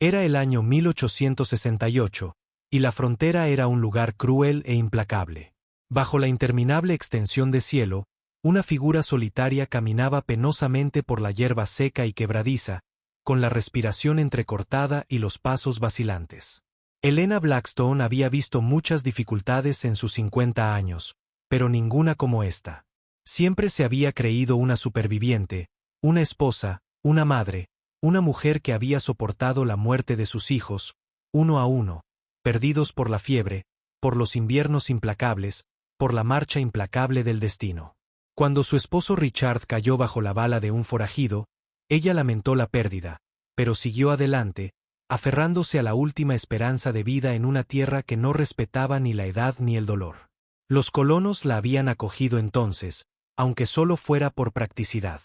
Era el año 1868, y la frontera era un lugar cruel e implacable. Bajo la interminable extensión de cielo, una figura solitaria caminaba penosamente por la hierba seca y quebradiza, con la respiración entrecortada y los pasos vacilantes. Helena Blackstone había visto muchas dificultades en sus 50 años, pero ninguna como esta. Siempre se había creído una superviviente, una esposa, una madre, una mujer que había soportado la muerte de sus hijos, uno a uno, perdidos por la fiebre, por los inviernos implacables, por la marcha implacable del destino. Cuando su esposo Richard cayó bajo la bala de un forajido, ella lamentó la pérdida, pero siguió adelante, aferrándose a la última esperanza de vida en una tierra que no respetaba ni la edad ni el dolor. Los colonos la habían acogido entonces, aunque solo fuera por practicidad.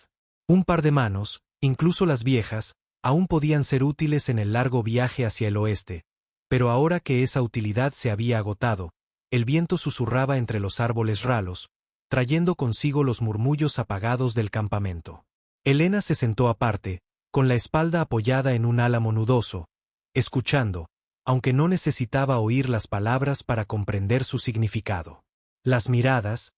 Un par de manos, incluso las viejas, aún podían ser útiles en el largo viaje hacia el oeste, pero ahora que esa utilidad se había agotado, el viento susurraba entre los árboles ralos, trayendo consigo los murmullos apagados del campamento. Helena se sentó aparte, con la espalda apoyada en un álamo nudoso, escuchando, aunque no necesitaba oír las palabras para comprender su significado. Las miradas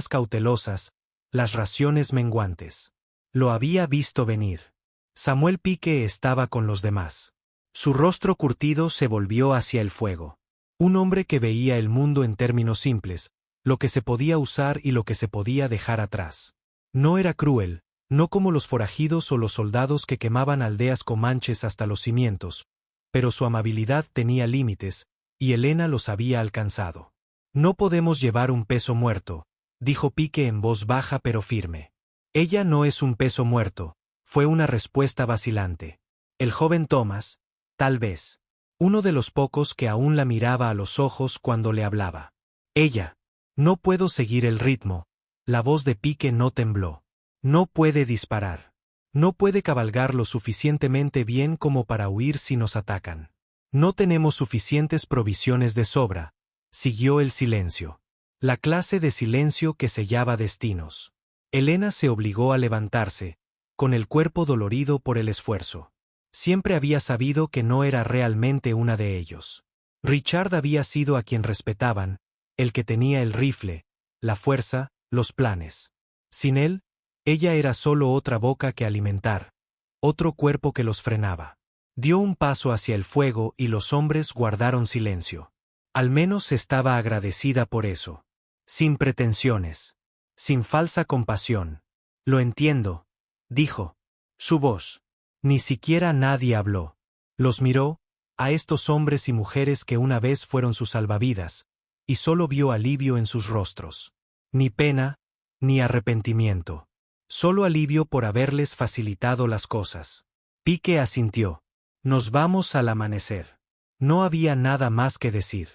cautelosas, las raciones menguantes. Lo había visto venir. Samuel Pique estaba con los demás. Su rostro curtido se volvió hacia el fuego. Un hombre que veía el mundo en términos simples, lo que se podía usar y lo que se podía dejar atrás. No era cruel, no como los forajidos o los soldados que quemaban aldeas comanches hasta los cimientos, pero su amabilidad tenía límites, y Helena los había alcanzado. No podemos llevar un peso muerto, dijo Pique en voz baja pero firme. Ella no es un peso muerto, fue una respuesta vacilante. El joven Thomas, tal vez. Uno de los pocos que aún la miraba a los ojos cuando le hablaba. Ella. No puedo seguir el ritmo. La voz de Pique no tembló. No puede disparar. No puede cabalgar lo suficientemente bien como para huir si nos atacan. No tenemos suficientes provisiones de sobra. Siguió el silencio. La clase de silencio que sellaba destinos. Helena se obligó a levantarse, con el cuerpo dolorido por el esfuerzo. Siempre había sabido que no era realmente una de ellos. Richard había sido a quien respetaban, el que tenía el rifle, la fuerza, los planes. Sin él, ella era solo otra boca que alimentar, otro cuerpo que los frenaba. Dio un paso hacia el fuego y los hombres guardaron silencio. Al menos estaba agradecida por eso. Sin pretensiones. Sin falsa compasión. Lo entiendo, dijo. Su voz. Ni siquiera nadie habló. Los miró, a estos hombres y mujeres que una vez fueron sus salvavidas, y solo vio alivio en sus rostros. Ni pena, ni arrepentimiento. Solo alivio por haberles facilitado las cosas. Pique asintió. Nos vamos al amanecer. No había nada más que decir.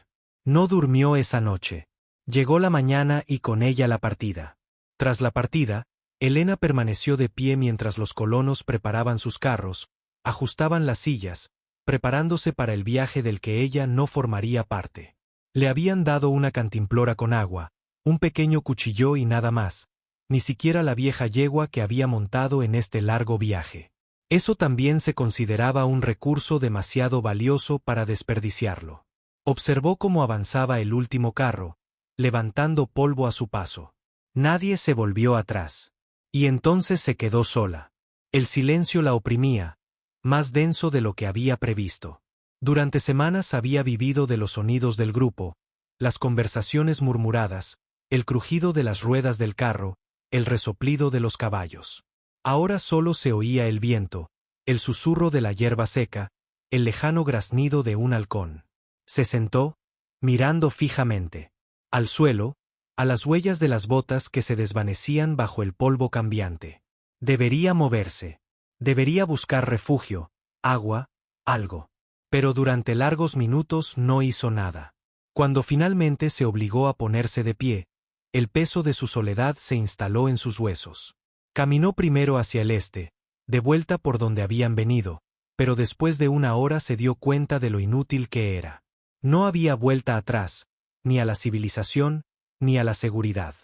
No durmió esa noche. Llegó la mañana y con ella la partida. Tras la partida, Helena permaneció de pie mientras los colonos preparaban sus carros, ajustaban las sillas, preparándose para el viaje del que ella no formaría parte. Le habían dado una cantimplora con agua, un pequeño cuchillo y nada más, ni siquiera la vieja yegua que había montado en este largo viaje. Eso también se consideraba un recurso demasiado valioso para desperdiciarlo. Observó cómo avanzaba el último carro, levantando polvo a su paso. Nadie se volvió atrás. Y entonces se quedó sola. El silencio la oprimía, más denso de lo que había previsto. Durante semanas había vivido de los sonidos del grupo, las conversaciones murmuradas, el crujido de las ruedas del carro, el resoplido de los caballos. Ahora solo se oía el viento, el susurro de la hierba seca, el lejano graznido de un halcón. Se sentó, mirando fijamente. Al suelo, a las huellas de las botas que se desvanecían bajo el polvo cambiante. Debería moverse. Debería buscar refugio, agua, algo. Pero durante largos minutos no hizo nada. Cuando finalmente se obligó a ponerse de pie, el peso de su soledad se instaló en sus huesos. Caminó primero hacia el este, de vuelta por donde habían venido, pero después de una hora se dio cuenta de lo inútil que era. No había vuelta atrás, ni a la civilización, ni a la seguridad.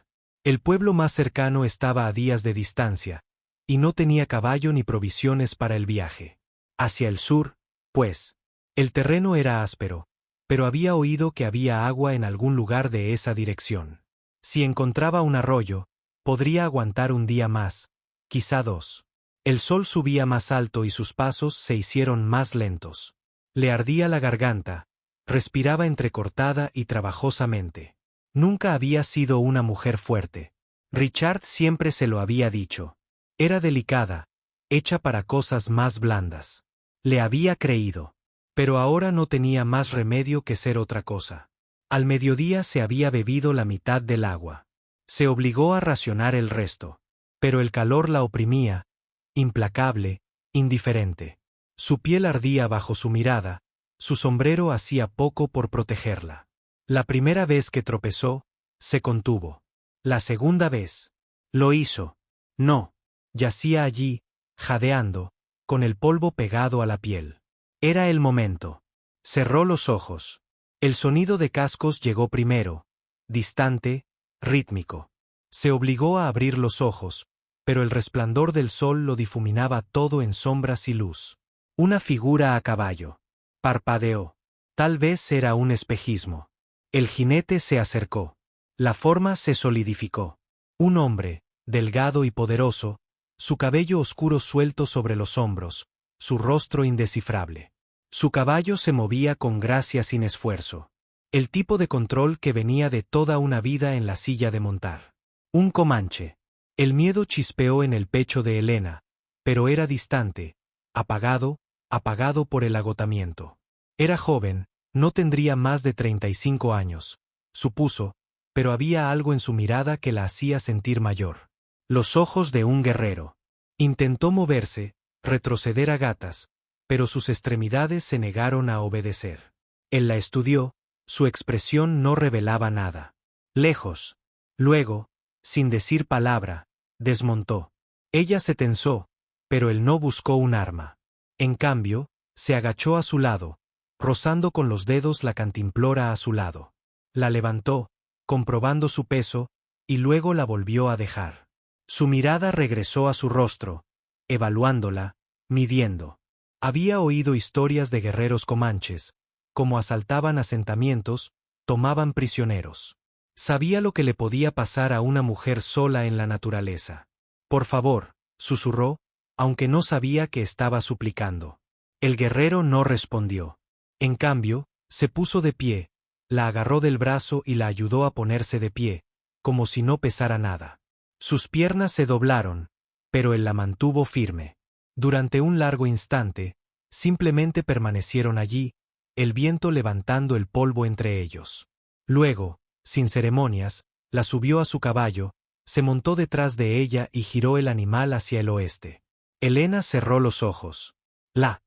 El pueblo más cercano estaba a días de distancia, y no tenía caballo ni provisiones para el viaje. Hacia el sur, pues. El terreno era áspero, pero había oído que había agua en algún lugar de esa dirección. Si encontraba un arroyo, podría aguantar un día más, quizá 2. El sol subía más alto y sus pasos se hicieron más lentos. Le ardía la garganta, respiraba entrecortada y trabajosamente. Nunca había sido una mujer fuerte. Richard siempre se lo había dicho. Era delicada, hecha para cosas más blandas. Le había creído. Pero ahora no tenía más remedio que ser otra cosa. Al mediodía se había bebido la mitad del agua. Se obligó a racionar el resto. Pero el calor la oprimía, implacable, indiferente. Su piel ardía bajo su mirada, su sombrero hacía poco por protegerla. La primera vez que tropezó, se contuvo. La segunda vez. Lo hizo. No. Yacía allí, jadeando, con el polvo pegado a la piel. Era el momento. Cerró los ojos. El sonido de cascos llegó primero, distante, rítmico. Se obligó a abrir los ojos, pero el resplandor del sol lo difuminaba todo en sombras y luz. Una figura a caballo. Parpadeó. Tal vez era un espejismo. El jinete se acercó. La forma se solidificó. Un hombre, delgado y poderoso, su cabello oscuro suelto sobre los hombros, su rostro indescifrable. Su caballo se movía con gracia sin esfuerzo. El tipo de control que venía de toda una vida en la silla de montar. Un comanche. El miedo chispeó en el pecho de Helena, pero era distante, apagado por el agotamiento. Era joven, no tendría más de 35 años, supuso, pero había algo en su mirada que la hacía sentir mayor. Los ojos de un guerrero. Intentó moverse, retroceder a gatas, pero sus extremidades se negaron a obedecer. Él la estudió, su expresión no revelaba nada. Lejos. Luego, sin decir palabra, desmontó. Ella se tensó, pero él no buscó un arma. En cambio, se agachó a su lado, rozando con los dedos la cantimplora a su lado. La levantó, comprobando su peso, y luego la volvió a dejar. Su mirada regresó a su rostro, evaluándola, midiendo. Había oído historias de guerreros comanches, como asaltaban asentamientos, tomaban prisioneros. Sabía lo que le podía pasar a una mujer sola en la naturaleza. Por favor, susurró, aunque no sabía que estaba suplicando. El guerrero no respondió. En cambio, se puso de pie, la agarró del brazo y la ayudó a ponerse de pie, como si no pesara nada. Sus piernas se doblaron, pero él la mantuvo firme. Durante un largo instante, simplemente permanecieron allí, el viento levantando el polvo entre ellos. Luego, sin ceremonias, la subió a su caballo, se montó detrás de ella y giró el animal hacia el oeste. Helena cerró los ojos. La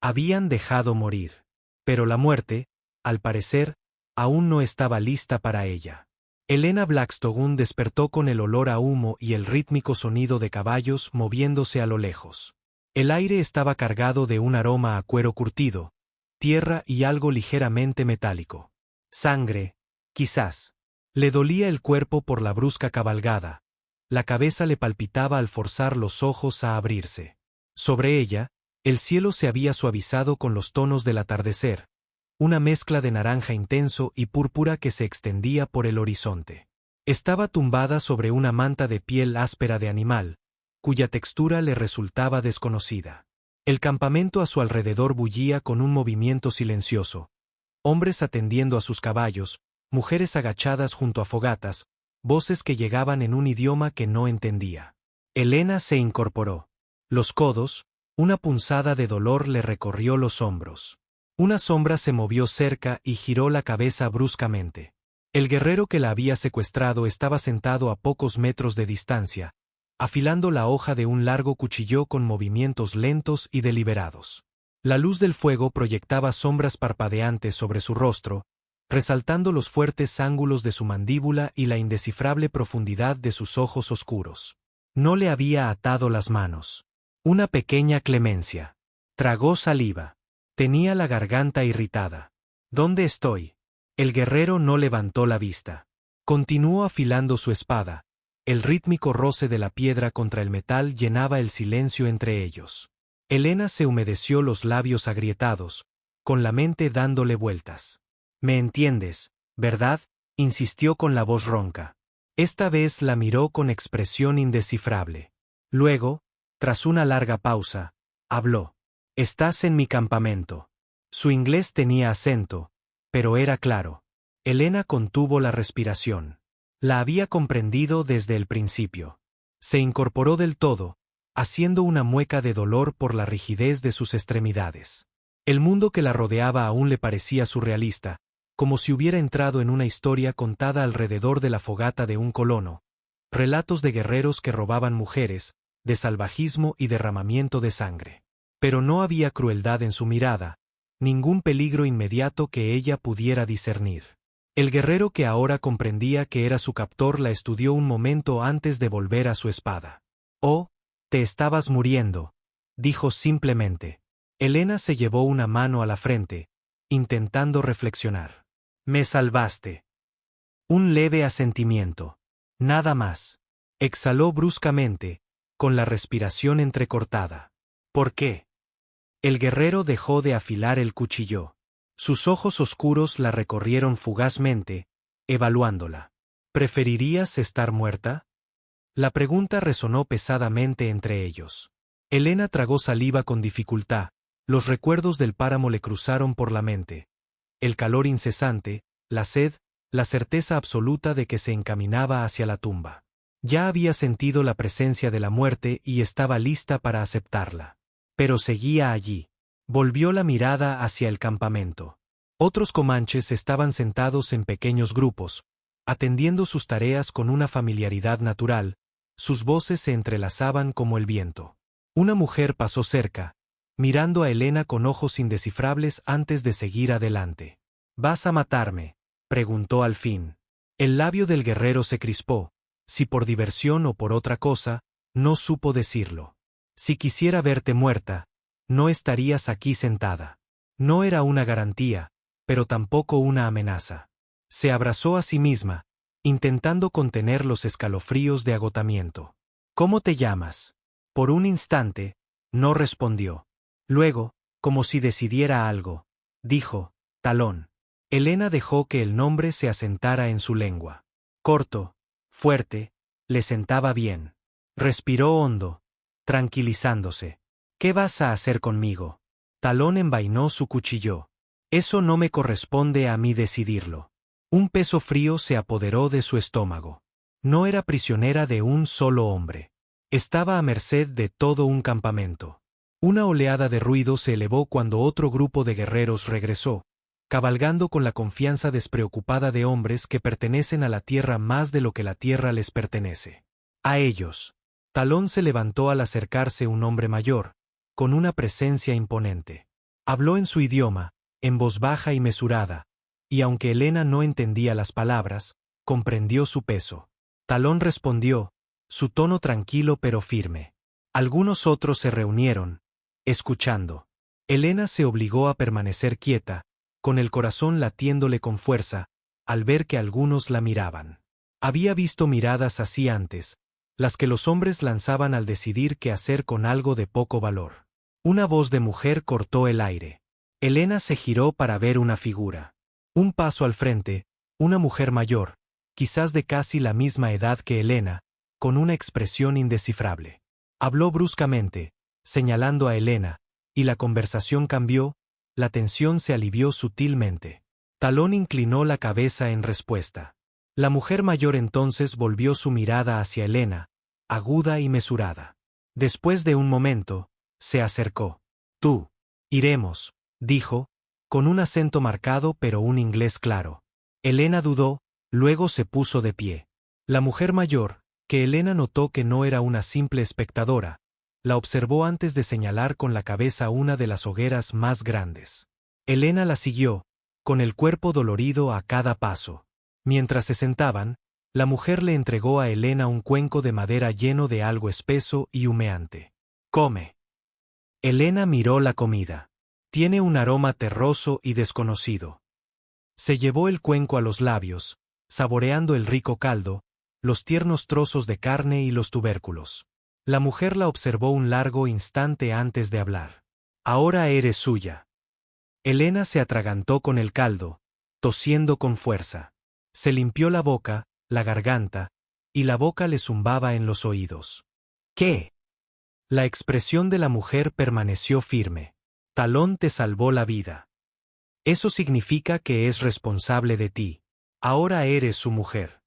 habían dejado morir. Pero la muerte, al parecer, aún no estaba lista para ella. Helena Blackstone despertó con el olor a humo y el rítmico sonido de caballos moviéndose a lo lejos. El aire estaba cargado de un aroma a cuero curtido, tierra y algo ligeramente metálico. Sangre, quizás. Le dolía el cuerpo por la brusca cabalgada. La cabeza le palpitaba al forzar los ojos a abrirse. Sobre ella, el cielo se había suavizado con los tonos del atardecer, una mezcla de naranja intenso y púrpura que se extendía por el horizonte. Estaba tumbada sobre una manta de piel áspera de animal, cuya textura le resultaba desconocida. El campamento a su alrededor bullía con un movimiento silencioso. Hombres atendiendo a sus caballos, mujeres agachadas junto a fogatas, voces que llegaban en un idioma que no entendía. Helena se incorporó. Los codos, una punzada de dolor le recorrió los hombros. Una sombra se movió cerca y giró la cabeza bruscamente. El guerrero que la había secuestrado estaba sentado a pocos metros de distancia, afilando la hoja de un largo cuchillo con movimientos lentos y deliberados. La luz del fuego proyectaba sombras parpadeantes sobre su rostro, resaltando los fuertes ángulos de su mandíbula y la indescifrable profundidad de sus ojos oscuros. No le había atado las manos. Una pequeña clemencia. Tragó saliva. Tenía la garganta irritada. ¿Dónde estoy? El guerrero no levantó la vista. Continuó afilando su espada. El rítmico roce de la piedra contra el metal llenaba el silencio entre ellos. Elena se humedeció los labios agrietados, con la mente dándole vueltas. «¿Me entiendes, verdad?», insistió con la voz ronca. Esta vez la miró con expresión indescifrable. Luego, tras una larga pausa, habló. «Estás en mi campamento». Su inglés tenía acento, pero era claro. Elena contuvo la respiración. La había comprendido desde el principio. Se incorporó del todo, haciendo una mueca de dolor por la rigidez de sus extremidades. El mundo que la rodeaba aún le parecía surrealista, como si hubiera entrado en una historia contada alrededor de la fogata de un colono. Relatos de guerreros que robaban mujeres, de salvajismo y derramamiento de sangre. Pero no había crueldad en su mirada, ningún peligro inmediato que ella pudiera discernir. El guerrero que ahora comprendía que era su captor la estudió un momento antes de volver a su espada. «Oh, te estabas muriendo», dijo simplemente. Elena se llevó una mano a la frente, intentando reflexionar. «Me salvaste». Un leve asentimiento. Nada más. Exhaló bruscamente, con la respiración entrecortada. «¿Por qué?». El guerrero dejó de afilar el cuchillo. Sus ojos oscuros la recorrieron fugazmente, evaluándola. «¿Preferirías estar muerta?». La pregunta resonó pesadamente entre ellos. Elena tragó saliva con dificultad, los recuerdos del páramo le cruzaron por la mente. El calor incesante, la sed, la certeza absoluta de que se encaminaba hacia la tumba. Ya había sentido la presencia de la muerte y estaba lista para aceptarla. Pero seguía allí. Volvió la mirada hacia el campamento. Otros comanches estaban sentados en pequeños grupos, atendiendo sus tareas con una familiaridad natural, sus voces se entrelazaban como el viento. Una mujer pasó cerca, mirando a Elena con ojos indescifrables antes de seguir adelante. «¿Vas a matarme?», preguntó al fin. El labio del guerrero se crispó, si por diversión o por otra cosa, no supo decirlo. «Si quisiera verte muerta, no estarías aquí sentada». No era una garantía, pero tampoco una amenaza. Se abrazó a sí misma, intentando contener los escalofríos de agotamiento. «¿Cómo te llamas?». Por un instante, no respondió. Luego, como si decidiera algo, dijo: «Talón». Elena dejó que el nombre se asentara en su lengua. Corto, fuerte, le sentaba bien. Respiró hondo, tranquilizándose. «¿Qué vas a hacer conmigo?». Talón envainó su cuchillo. «Eso no me corresponde a mí decidirlo». Un peso frío se apoderó de su estómago. No era prisionera de un solo hombre. Estaba a merced de todo un campamento. Una oleada de ruido se elevó cuando otro grupo de guerreros regresó, cabalgando con la confianza despreocupada de hombres que pertenecen a la tierra más de lo que la tierra les pertenece. A ellos. Talón se levantó al acercarse un hombre mayor, con una presencia imponente. Habló en su idioma, en voz baja y mesurada, y aunque Elena no entendía las palabras, comprendió su peso. Talón respondió, su tono tranquilo pero firme. Algunos otros se reunieron, escuchando. Elena se obligó a permanecer quieta, con el corazón latiéndole con fuerza, al ver que algunos la miraban. Había visto miradas así antes, las que los hombres lanzaban al decidir qué hacer con algo de poco valor. Una voz de mujer cortó el aire. Elena se giró para ver una figura. Un paso al frente, una mujer mayor, quizás de casi la misma edad que Elena, con una expresión indescifrable. Habló bruscamente, señalando a Elena, y la conversación cambió, la tensión se alivió sutilmente. Talón inclinó la cabeza en respuesta. La mujer mayor entonces volvió su mirada hacia Elena, aguda y mesurada. Después de un momento, se acercó. «Tú. Iremos», dijo, con un acento marcado pero un inglés claro. Elena dudó, luego se puso de pie. La mujer mayor, que Elena notó que no era una simple espectadora, la observó antes de señalar con la cabeza una de las hogueras más grandes. Elena la siguió, con el cuerpo dolorido a cada paso. Mientras se sentaban, la mujer le entregó a Elena un cuenco de madera lleno de algo espeso y humeante. «Come». Elena miró la comida. «Tiene un aroma terroso y desconocido». Se llevó el cuenco a los labios, saboreando el rico caldo, los tiernos trozos de carne y los tubérculos. La mujer la observó un largo instante antes de hablar. Ahora eres suya. Elena se atragantó con el caldo, tosiendo con fuerza. Se limpió la boca, la garganta, y la boca le zumbaba en los oídos. ¿Qué? La expresión de la mujer permaneció firme. Talón te salvó la vida. Eso significa que es responsable de ti. Ahora eres su mujer.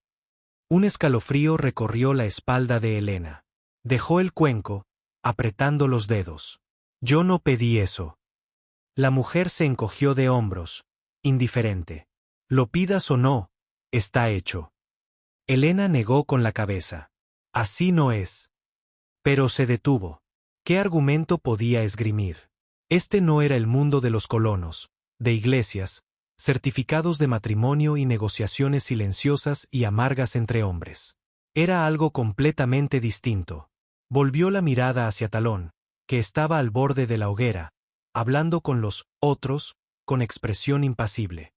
Un escalofrío recorrió la espalda de Elena. Dejó el cuenco, apretando los dedos. Yo no pedí eso. La mujer se encogió de hombros, indiferente. Lo pidas o no, está hecho. Elena negó con la cabeza. Así no es. Pero se detuvo. ¿Qué argumento podía esgrimir? Este no era el mundo de los colonos, de iglesias, certificados de matrimonio y negociaciones silenciosas y amargas entre hombres. Era algo completamente distinto. Volvió la mirada hacia Talón, que estaba al borde de la hoguera, hablando con los otros, con expresión impasible.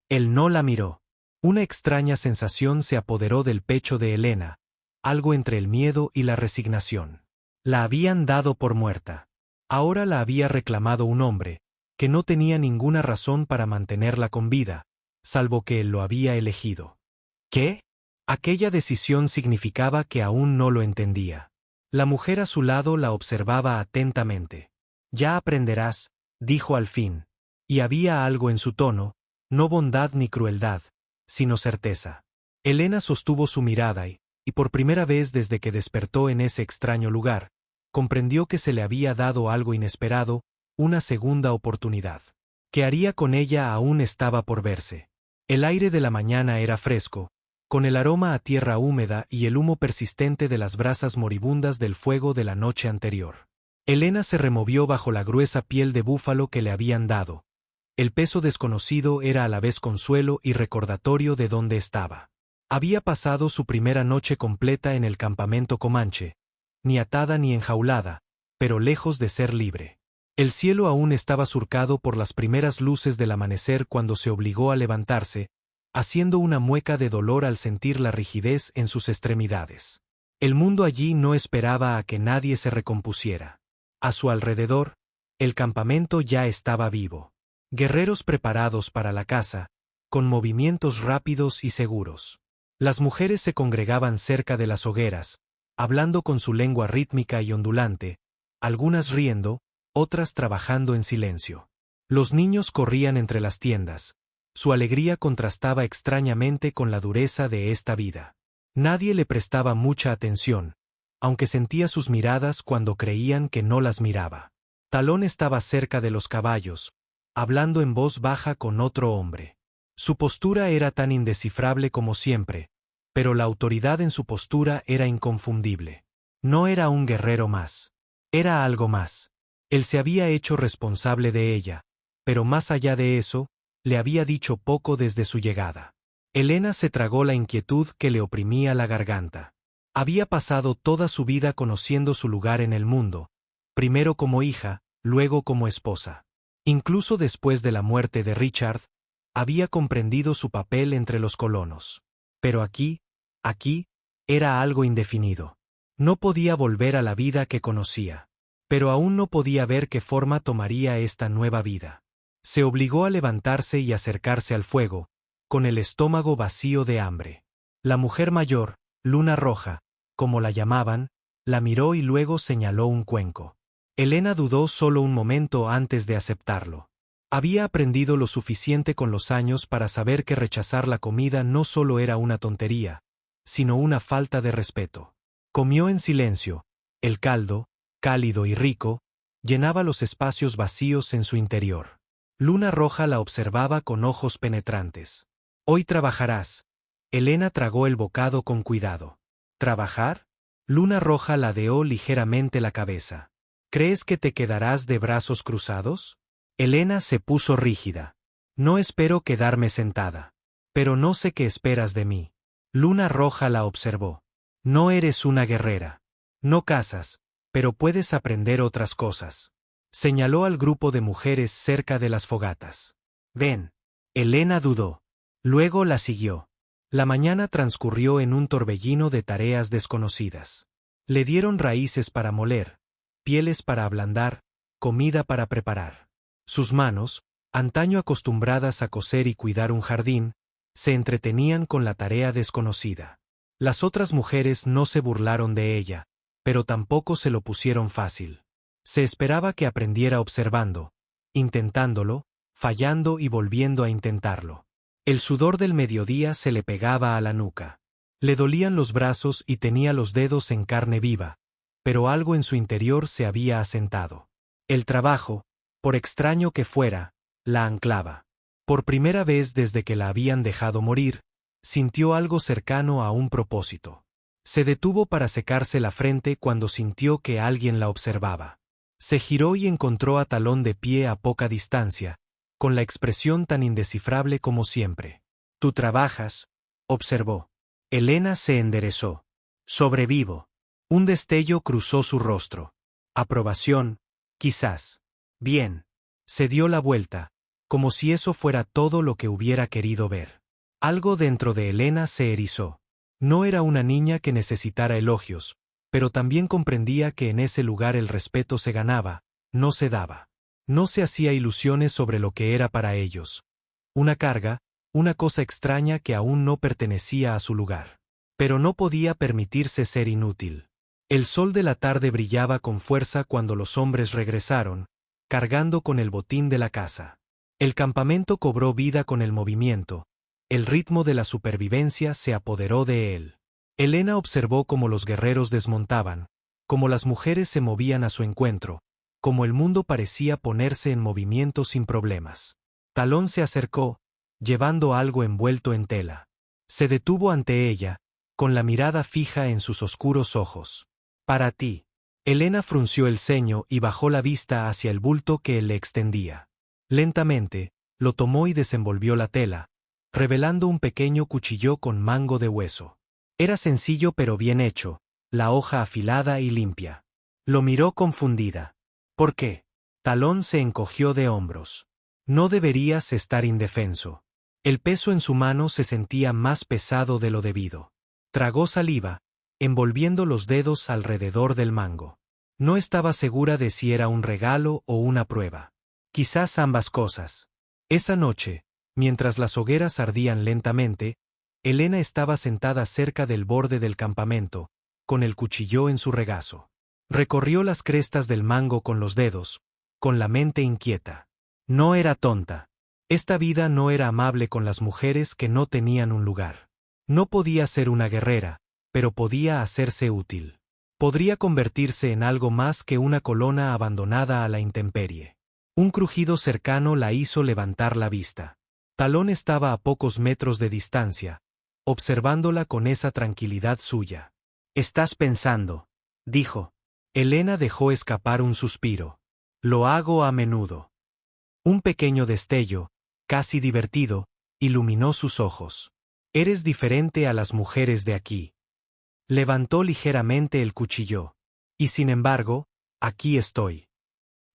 Él no la miró. Una extraña sensación se apoderó del pecho de Elena, algo entre el miedo y la resignación. La habían dado por muerta. Ahora la había reclamado un hombre, que no tenía ninguna razón para mantenerla con vida, salvo que él lo había elegido. ¿Qué? Aquella decisión significaba que aún no lo entendía. La mujer a su lado la observaba atentamente. Ya aprenderás, dijo al fin. Y había algo en su tono, no bondad ni crueldad, sino certeza. Elena sostuvo su mirada y por primera vez desde que despertó en ese extraño lugar, comprendió que se le había dado algo inesperado, una segunda oportunidad. ¿Qué haría con ella aún estaba por verse? El aire de la mañana era fresco, con el aroma a tierra húmeda y el humo persistente de las brasas moribundas del fuego de la noche anterior. Elena se removió bajo la gruesa piel de búfalo que le habían dado. El peso desconocido era a la vez consuelo y recordatorio de dónde estaba. Había pasado su primera noche completa en el campamento comanche, ni atada ni enjaulada, pero lejos de ser libre. El cielo aún estaba surcado por las primeras luces del amanecer cuando se obligó a levantarse, haciendo una mueca de dolor al sentir la rigidez en sus extremidades. El mundo allí no esperaba a que nadie se recompusiera. A su alrededor, el campamento ya estaba vivo. Guerreros preparados para la caza, con movimientos rápidos y seguros. Las mujeres se congregaban cerca de las hogueras, hablando con su lengua rítmica y ondulante, algunas riendo, otras trabajando en silencio. Los niños corrían entre las tiendas. Su alegría contrastaba extrañamente con la dureza de esta vida. Nadie le prestaba mucha atención, aunque sentía sus miradas cuando creían que no las miraba. Talón estaba cerca de los caballos, hablando en voz baja con otro hombre. Su postura era tan indescifrable como siempre, pero la autoridad en su postura era inconfundible. No era un guerrero más. Era algo más. Él se había hecho responsable de ella, pero más allá de eso, le había dicho poco desde su llegada. Elena se tragó la inquietud que le oprimía la garganta. Había pasado toda su vida conociendo su lugar en el mundo, primero como hija, luego como esposa. Incluso después de la muerte de Richard, había comprendido su papel entre los colonos. Pero aquí, era algo indefinido. No podía volver a la vida que conocía. Pero aún no podía ver qué forma tomaría esta nueva vida. Se obligó a levantarse y acercarse al fuego, con el estómago vacío de hambre. La mujer mayor, Luna Roja, como la llamaban, la miró y luego señaló un cuenco. Elena dudó solo un momento antes de aceptarlo. Había aprendido lo suficiente con los años para saber que rechazar la comida no solo era una tontería, sino una falta de respeto. Comió en silencio. El caldo, cálido y rico, llenaba los espacios vacíos en su interior. Luna Roja la observaba con ojos penetrantes. Hoy trabajarás. Elena tragó el bocado con cuidado. ¿Trabajar? Luna Roja ladeó ligeramente la cabeza. ¿Crees que te quedarás de brazos cruzados? Elena se puso rígida. No espero quedarme sentada. Pero no sé qué esperas de mí. Luna Roja la observó. No eres una guerrera. No cazas, pero puedes aprender otras cosas. Señaló al grupo de mujeres cerca de las fogatas. Ven. Elena dudó. Luego la siguió. La mañana transcurrió en un torbellino de tareas desconocidas. Le dieron raíces para moler, pieles para ablandar, comida para preparar. Sus manos, antaño acostumbradas a coser y cuidar un jardín, se entretenían con la tarea desconocida. Las otras mujeres no se burlaron de ella, pero tampoco se lo pusieron fácil. Se esperaba que aprendiera observando, intentándolo, fallando y volviendo a intentarlo. El sudor del mediodía se le pegaba a la nuca. Le dolían los brazos y tenía los dedos en carne viva, pero algo en su interior se había asentado. El trabajo, por extraño que fuera, la anclaba. Por primera vez desde que la habían dejado morir, sintió algo cercano a un propósito. Se detuvo para secarse la frente cuando sintió que alguien la observaba. Se giró y encontró a Talón de pie a poca distancia, con la expresión tan indescifrable como siempre. «Tú trabajas», observó. Elena se enderezó. «Sobrevivo». Un destello cruzó su rostro. Aprobación, quizás. «Bien». Se dio la vuelta, como si eso fuera todo lo que hubiera querido ver. Algo dentro de Elena se erizó. No era una niña que necesitara elogios, pero también comprendía que en ese lugar el respeto se ganaba, no se daba. No se hacía ilusiones sobre lo que era para ellos. Una carga, una cosa extraña que aún no pertenecía a su lugar. Pero no podía permitirse ser inútil. El sol de la tarde brillaba con fuerza cuando los hombres regresaron, cargando con el botín de la casa. El campamento cobró vida con el movimiento. El ritmo de la supervivencia se apoderó de él. Elena observó cómo los guerreros desmontaban, cómo las mujeres se movían a su encuentro, cómo el mundo parecía ponerse en movimiento sin problemas. Talón se acercó, llevando algo envuelto en tela. Se detuvo ante ella, con la mirada fija en sus oscuros ojos. «Para ti». Elena frunció el ceño y bajó la vista hacia el bulto que él le extendía. Lentamente, lo tomó y desenvolvió la tela, revelando un pequeño cuchillo con mango de hueso. Era sencillo pero bien hecho, la hoja afilada y limpia. Lo miró confundida. «¿Por qué?» Talón se encogió de hombros. «No deberías estar indefenso». El peso en su mano se sentía más pesado de lo debido. Tragó saliva, envolviendo los dedos alrededor del mango. No estaba segura de si era un regalo o una prueba. Quizás ambas cosas. Esa noche, mientras las hogueras ardían lentamente, Elena estaba sentada cerca del borde del campamento, con el cuchillo en su regazo. Recorrió las crestas del mango con los dedos, con la mente inquieta. No era tonta. Esta vida no era amable con las mujeres que no tenían un lugar. No podía ser una guerrera, pero podía hacerse útil. Podría convertirse en algo más que una colona abandonada a la intemperie. Un crujido cercano la hizo levantar la vista. Talón estaba a pocos metros de distancia, observándola con esa tranquilidad suya. «Estás pensando», dijo. Elena dejó escapar un suspiro. «Lo hago a menudo». Un pequeño destello, casi divertido, iluminó sus ojos. «Eres diferente a las mujeres de aquí». Levantó ligeramente el cuchillo. «Y sin embargo, aquí estoy».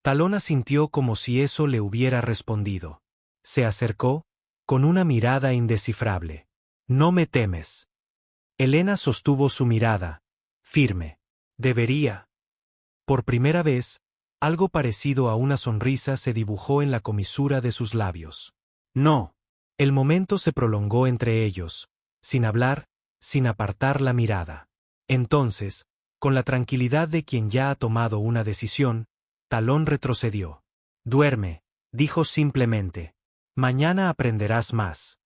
Talón asintió como si eso le hubiera respondido. Se acercó, con una mirada indescifrable. «No me temes». Elena sostuvo su mirada, firme. «Debería». Por primera vez, algo parecido a una sonrisa se dibujó en la comisura de sus labios. «No». El momento se prolongó entre ellos, sin hablar, sin apartar la mirada. Entonces, con la tranquilidad de quien ya ha tomado una decisión, Talón retrocedió. «Duerme», dijo simplemente. «Mañana aprenderás más».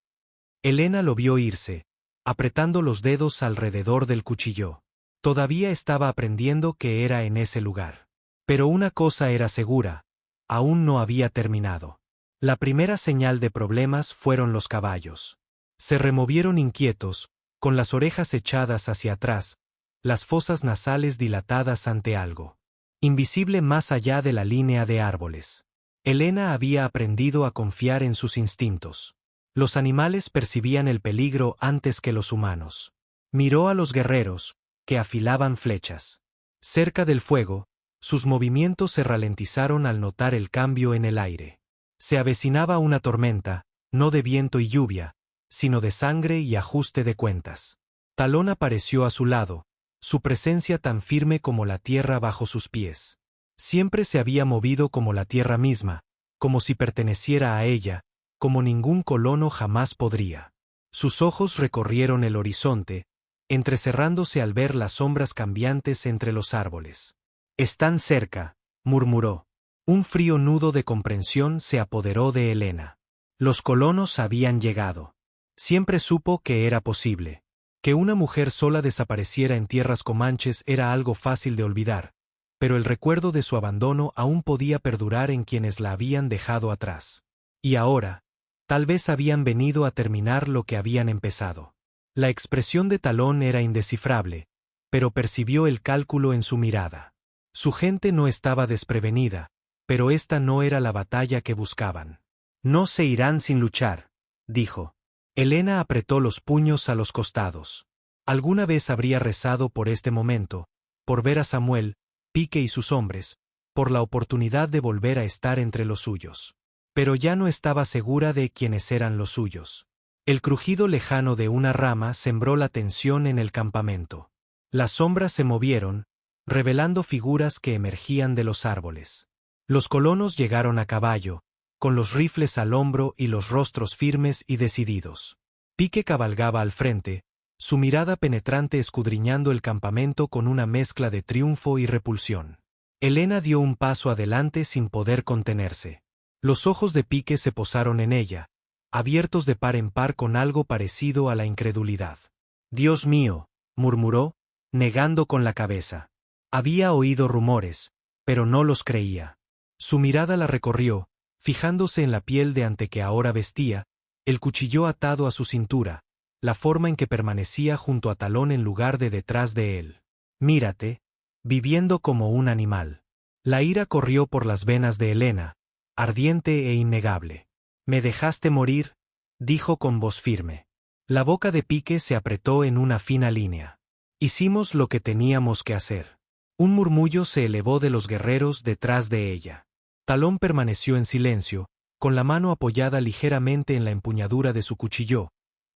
Elena lo vio irse, apretando los dedos alrededor del cuchillo. Todavía estaba aprendiendo que era en ese lugar. Pero una cosa era segura, aún no había terminado. La primera señal de problemas fueron los caballos. Se removieron inquietos, con las orejas echadas hacia atrás, las fosas nasales dilatadas ante algo invisible más allá de la línea de árboles. Elena había aprendido a confiar en sus instintos. Los animales percibían el peligro antes que los humanos. Miró a los guerreros, que afilaban flechas. Cerca del fuego, sus movimientos se ralentizaron al notar el cambio en el aire. Se avecinaba una tormenta, no de viento y lluvia, sino de sangre y ajuste de cuentas. Talón apareció a su lado, su presencia tan firme como la tierra bajo sus pies. Siempre se había movido como la tierra misma, como si perteneciera a ella, como ningún colono jamás podría. Sus ojos recorrieron el horizonte, entrecerrándose al ver las sombras cambiantes entre los árboles. «Están cerca», murmuró. Un frío nudo de comprensión se apoderó de Helena. Los colonos habían llegado. Siempre supo que era posible. Que una mujer sola desapareciera en tierras comanches era algo fácil de olvidar, pero el recuerdo de su abandono aún podía perdurar en quienes la habían dejado atrás. Y ahora, tal vez habían venido a terminar lo que habían empezado. La expresión de Talón era indescifrable, pero percibió el cálculo en su mirada. Su gente no estaba desprevenida, pero esta no era la batalla que buscaban. «No se irán sin luchar», dijo. Helena apretó los puños a los costados. Alguna vez habría rezado por este momento, por ver a Samuel, Pique y sus hombres, por la oportunidad de volver a estar entre los suyos. Pero ya no estaba segura de quiénes eran los suyos. El crujido lejano de una rama sembró la tensión en el campamento. Las sombras se movieron, revelando figuras que emergían de los árboles. Los colonos llegaron a caballo, con los rifles al hombro y los rostros firmes y decididos. Pique cabalgaba al frente, su mirada penetrante escudriñando el campamento con una mezcla de triunfo y repulsión. Helena dio un paso adelante sin poder contenerse. Los ojos de Pique se posaron en ella, abiertos de par en par con algo parecido a la incredulidad. «Dios mío», murmuró, negando con la cabeza. Había oído rumores, pero no los creía. Su mirada la recorrió, fijándose en la piel de ante que ahora vestía, el cuchillo atado a su cintura, la forma en que permanecía junto a Talón en lugar de detrás de él. «Mírate», viviendo como un animal. La ira corrió por las venas de Helena, ardiente e innegable. «¿Me dejaste morir?», dijo con voz firme. La boca de Pique se apretó en una fina línea. «Hicimos lo que teníamos que hacer». Un murmullo se elevó de los guerreros detrás de ella. Talón permaneció en silencio, con la mano apoyada ligeramente en la empuñadura de su cuchillo,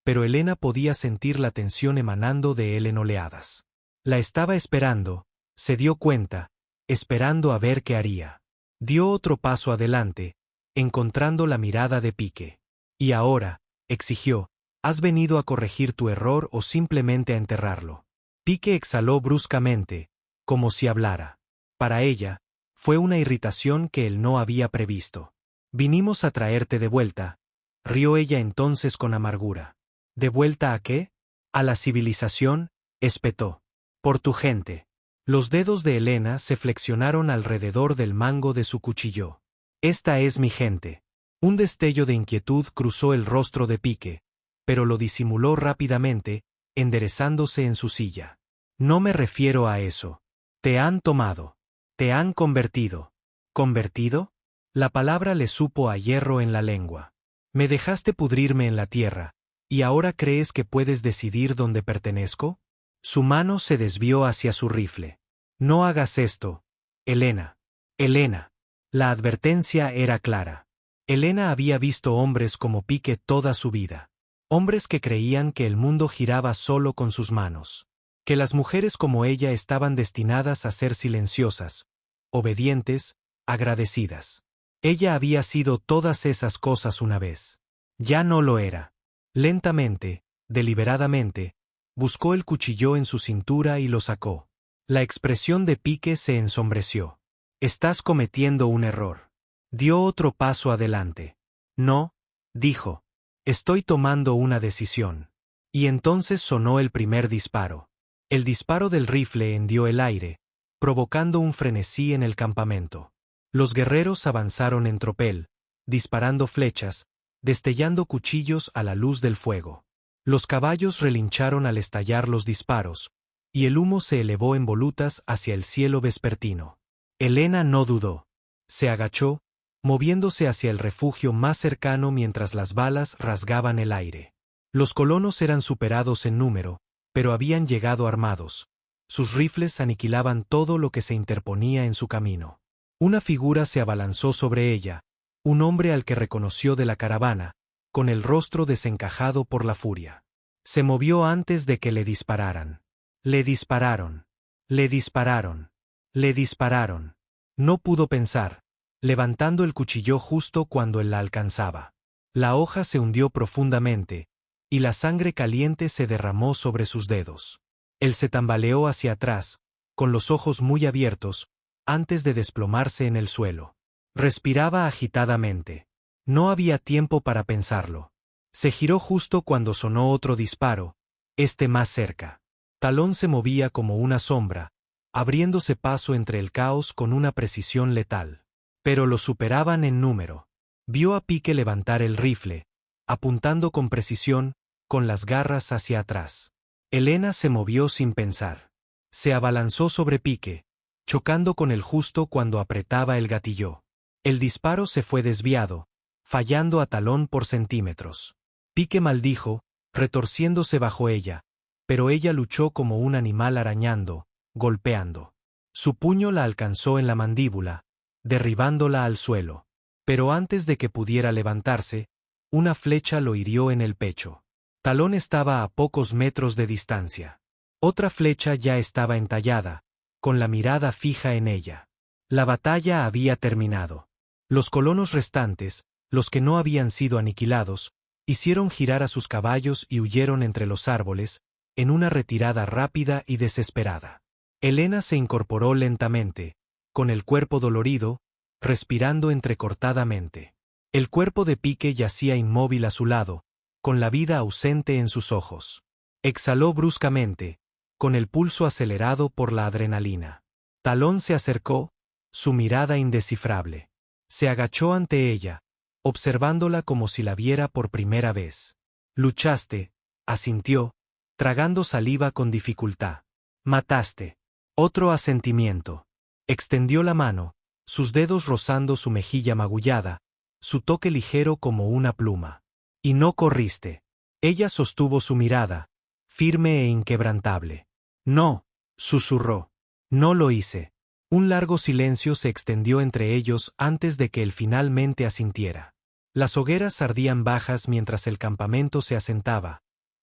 pero Helena podía sentir la tensión emanando de él en oleadas. La estaba esperando, se dio cuenta, esperando a ver qué haría. Dio otro paso adelante, encontrando la mirada de Pique. «Y ahora», exigió, «¿has venido a corregir tu error o simplemente a enterrarlo?». Pique exhaló bruscamente, como si hablara. Para ella, fue una irritación que él no había previsto. «Vinimos a traerte de vuelta», rió ella entonces con amargura. «¿De vuelta a qué?». «A la civilización», espetó. «Por tu gente». Los dedos de Helena se flexionaron alrededor del mango de su cuchillo. «Esta es mi gente». Un destello de inquietud cruzó el rostro de Pique, pero lo disimuló rápidamente, enderezándose en su silla. «No me refiero a eso. Te han tomado. Te han convertido». «¿Convertido?». La palabra le supo a hierro en la lengua. «Me dejaste pudrirme en la tierra, ¿y ahora crees que puedes decidir dónde pertenezco?». Su mano se desvió hacia su rifle. «No hagas esto, Helena». «Helena». La advertencia era clara. Helena había visto hombres como Pique toda su vida. Hombres que creían que el mundo giraba solo con sus manos. Que las mujeres como ella estaban destinadas a ser silenciosas, obedientes, agradecidas. Ella había sido todas esas cosas una vez. Ya no lo era. Lentamente, deliberadamente, buscó el cuchillo en su cintura y lo sacó. La expresión de Pique se ensombreció. «Estás cometiendo un error». Dio otro paso adelante. «No», dijo. «Estoy tomando una decisión». Y entonces sonó el primer disparo. El disparo del rifle hendió el aire, provocando un frenesí en el campamento. Los guerreros avanzaron en tropel, disparando flechas, destellando cuchillos a la luz del fuego. Los caballos relincharon al estallar los disparos, y el humo se elevó en volutas hacia el cielo vespertino. Helena no dudó. Se agachó, moviéndose hacia el refugio más cercano mientras las balas rasgaban el aire. Los colonos eran superados en número, pero habían llegado armados. Sus rifles aniquilaban todo lo que se interponía en su camino. Una figura se abalanzó sobre ella, un hombre al que reconoció de la caravana, con el rostro desencajado por la furia. Se movió antes de que le dispararan. Le dispararon. Le dispararon. Le dispararon. No pudo pensar, levantando el cuchillo justo cuando él la alcanzaba. La hoja se hundió profundamente, y la sangre caliente se derramó sobre sus dedos. Él se tambaleó hacia atrás, con los ojos muy abiertos, antes de desplomarse en el suelo. Respiraba agitadamente. No había tiempo para pensarlo. Se giró justo cuando sonó otro disparo, este más cerca. Talón se movía como una sombra, abriéndose paso entre el caos con una precisión letal. Pero lo superaban en número. Vio a Pique levantar el rifle, apuntando con precisión, con las garras hacia atrás. Elena se movió sin pensar. Se abalanzó sobre Pique, chocando con él justo cuando apretaba el gatillo. El disparo se fue desviado, fallando a Talón por centímetros. Pique maldijo, retorciéndose bajo ella, pero ella luchó como un animal arañando, golpeando. Su puño la alcanzó en la mandíbula, derribándola al suelo. Pero antes de que pudiera levantarse, una flecha lo hirió en el pecho. Talón estaba a pocos metros de distancia. Otra flecha ya estaba entallada, con la mirada fija en ella. La batalla había terminado. Los colonos restantes, los que no habían sido aniquilados, hicieron girar a sus caballos y huyeron entre los árboles, en una retirada rápida y desesperada. Elena se incorporó lentamente, con el cuerpo dolorido, respirando entrecortadamente. El cuerpo de Pique yacía inmóvil a su lado, con la vida ausente en sus ojos. Exhaló bruscamente, con el pulso acelerado por la adrenalina. Talón se acercó, su mirada indescifrable. Se agachó ante ella, observándola como si la viera por primera vez. Luchaste, asintió, tragando saliva con dificultad. Mataste. Otro asentimiento. Extendió la mano, sus dedos rozando su mejilla magullada, su toque ligero como una pluma. Y no corriste. Ella sostuvo su mirada, firme e inquebrantable. No, susurró. No lo hice. Un largo silencio se extendió entre ellos antes de que él finalmente asintiera. Las hogueras ardían bajas mientras el campamento se asentaba.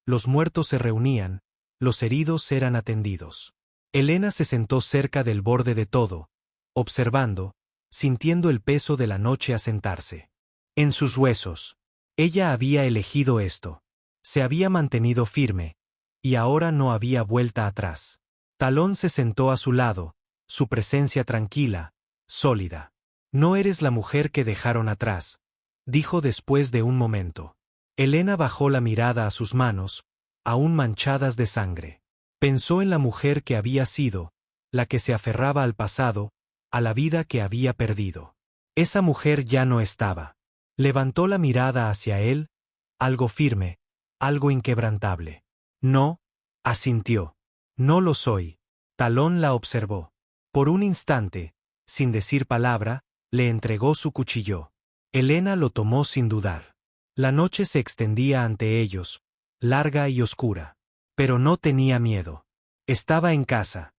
Los muertos se reunían, los heridos eran atendidos. Elena se sentó cerca del borde de todo, observando, sintiendo el peso de la noche asentarse. En sus huesos. Ella había elegido esto. Se había mantenido firme, y ahora no había vuelta atrás. Talón se sentó a su lado, su presencia tranquila, sólida. No eres la mujer que dejaron atrás, dijo después de un momento. Elena bajó la mirada a sus manos, aún manchadas de sangre. Pensó en la mujer que había sido, la que se aferraba al pasado, a la vida que había perdido. Esa mujer ya no estaba. Levantó la mirada hacia él, algo firme, algo inquebrantable. No, asintió. No lo soy. Talón la observó. Por un instante, sin decir palabra, le entregó su cuchillo. Elena lo tomó sin dudar. La noche se extendía ante ellos, larga y oscura. Pero no tenía miedo. Estaba en casa.